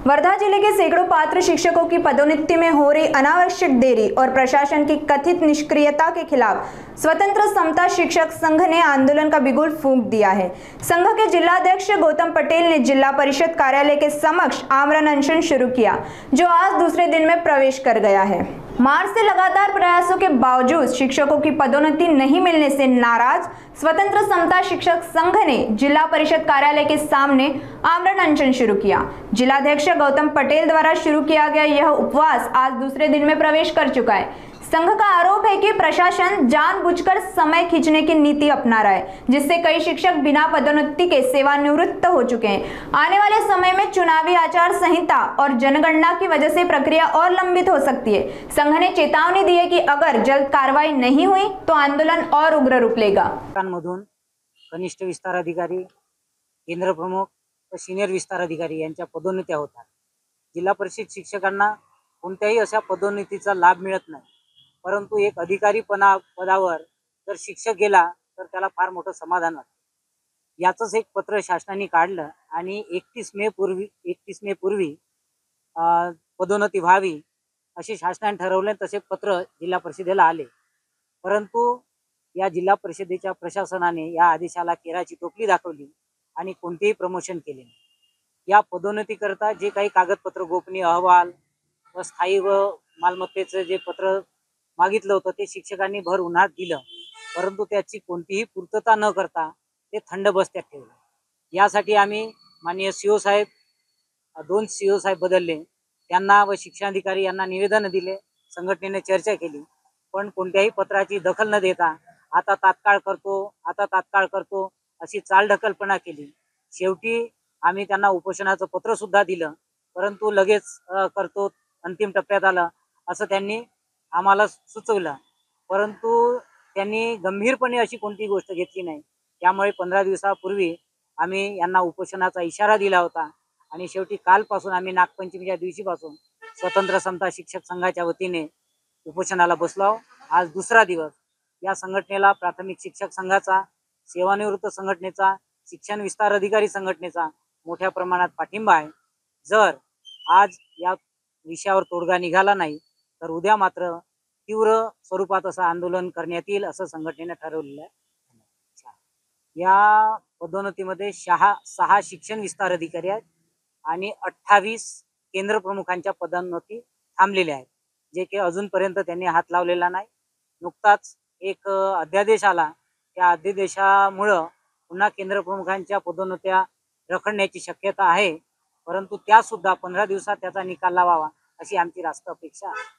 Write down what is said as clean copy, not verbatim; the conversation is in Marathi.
वर्धा जिले के सैकड़ों पात्र शिक्षकों की पदोन्नति में हो रही अनावश्यक देरी और प्रशासन की कथित निष्क्रियता के खिलाफ स्वतंत्र समता शिक्षक संघ ने आंदोलन का बिगुल फूंक दिया है। संघ के जिलाध्यक्ष गौतम पटेल ने जिला परिषद कार्यालय के समक्ष आमरण अनशन शुरू किया, जो आज दूसरे दिन में प्रवेश कर गया है। मार्च से लगातार प्रयासों के बावजूद शिक्षकों की पदोन्नति नहीं मिलने से नाराज स्वतंत्र समता शिक्षक संघ ने जिला परिषद कार्यालय के सामने आमरण अनशन शुरू किया। जिलाध्यक्ष गौतम पटेल द्वारा शुरू किया गया यह उपवास आज दूसरे दिन में प्रवेश कर चुका है। संघ का आरोप है कि प्रशासन जानबूझकर समय खींचने की नीति अपना रहा है, जिससे कई शिक्षक बिना पदोन्नति के सेवानिवृत्त हो चुके हैं। आने वाले समय में चुनावी आचार संहिता और जनगणना की वजह से प्रक्रिया और लंबित हो सकती है। संघ ने चेतावनी दी है कि अगर जल्द कार्रवाई नहीं हुई तो आंदोलन और उग्र रूप लेगा। कनिष्ठ विस्तार अधिकारी, केंद्र प्रमुख व सिनियर विस्तार अधिकारी यांच्या पदोन्नत्या होतात। जिल्हा परिषद शिक्षकांना कोणत्याही अशा पदोन्नतीचा लाभ मिळत नाही, परंतु एक अधिकारी पदावर जर शिक्षक गेला तर त्याला फार मोठं समाधान वाटतं। याचंच एक पत्र शासनाने काढलं आणि 31 मे पूर्वी पदोन्नती व्हावी असे शासनाने ठरवले। तसे पत्र जिल्हा परिषदेला आले, परंतु या जिल्हा परिषदेच्या प्रशासनाने या आदेशाला केराची टोपली दाखवली आणि कोणतेही प्रमोशन केले नाही। या पदोन्नतीकरता जे काही कागदपत्र, गोपनीय अहवाल व स्थायी व मालमत्तेचं जे पत्र मागितलं होतं ते शिक्षकांनी भर उन्हात दिलं, परंतु त्याची कोणतीही पूर्तता न करता ते थंड बस्त्यात ठेवलं। यासाठी आम्ही माननीय सीओ साहेब, 2 सीओ साहेब बदलले, त्यांना व शिक्षणाधिकारी यांना निवेदन दिले, संघटनेने चर्चा केली, पण कोणत्याही पत्राची दखल न देता आता तात्काळ करतो अशी चालढकलपणा केली। शेवटी आम्ही त्यांना उपोषणाचं पत्र सुद्धा दिलं, परंतु लगेच करतो, अंतिम टप्प्यात आलं असं त्यांनी आम्हाला सुचवलं, परंतु त्यांनी गंभीरपणे अशी कोणतीही गोष्ट घेतली नाही। त्यामुळे 15 दिवसापूर्वी आम्ही यांना उपोषणाचा इशारा दिला होता आणि शेवटी कालपासून आम्ही नागपंचमीच्या दिवशीपासून स्वतंत्र समता शिक्षक संघाच्या वतीने उपोषणाला बसलो। आज दुसरा दिवस। या संघटनेला प्राथमिक शिक्षक संघाचा, सेवानिवृत्त संघटनेचा, शिक्षण विस्तार अधिकारी संघटनेचा मोठ्या प्रमाणात पाठिंबा आहे। जर आज या विषयावर तोडगा निघाला नाही तर उद्या मात्र तीव्र स्वरूपात असं आंदोलन करण्यात येईल असं संघटनेने ठरवलेलं आहे। या पदोन्नतीमध्ये 6 शिक्षण विस्तार अधिकारी आहेत आणि 28 केंद्र प्रमुखांच्या पदोन्नती थांबलेल्या आहेत, जे की अजूनपर्यंत त्यांनी हात लावलेला नाही। नुकताच एक अध्यादेश आला, त्या अध्यादेशामुळं पुन्हा केंद्र प्रमुखांच्या पदोन्नत्या रखडण्याची शक्यता आहे, परंतु त्या सुद्धा 15 दिवसात त्याचा निकाल लावावा अशी आमची रास्त अपेक्षा आहे।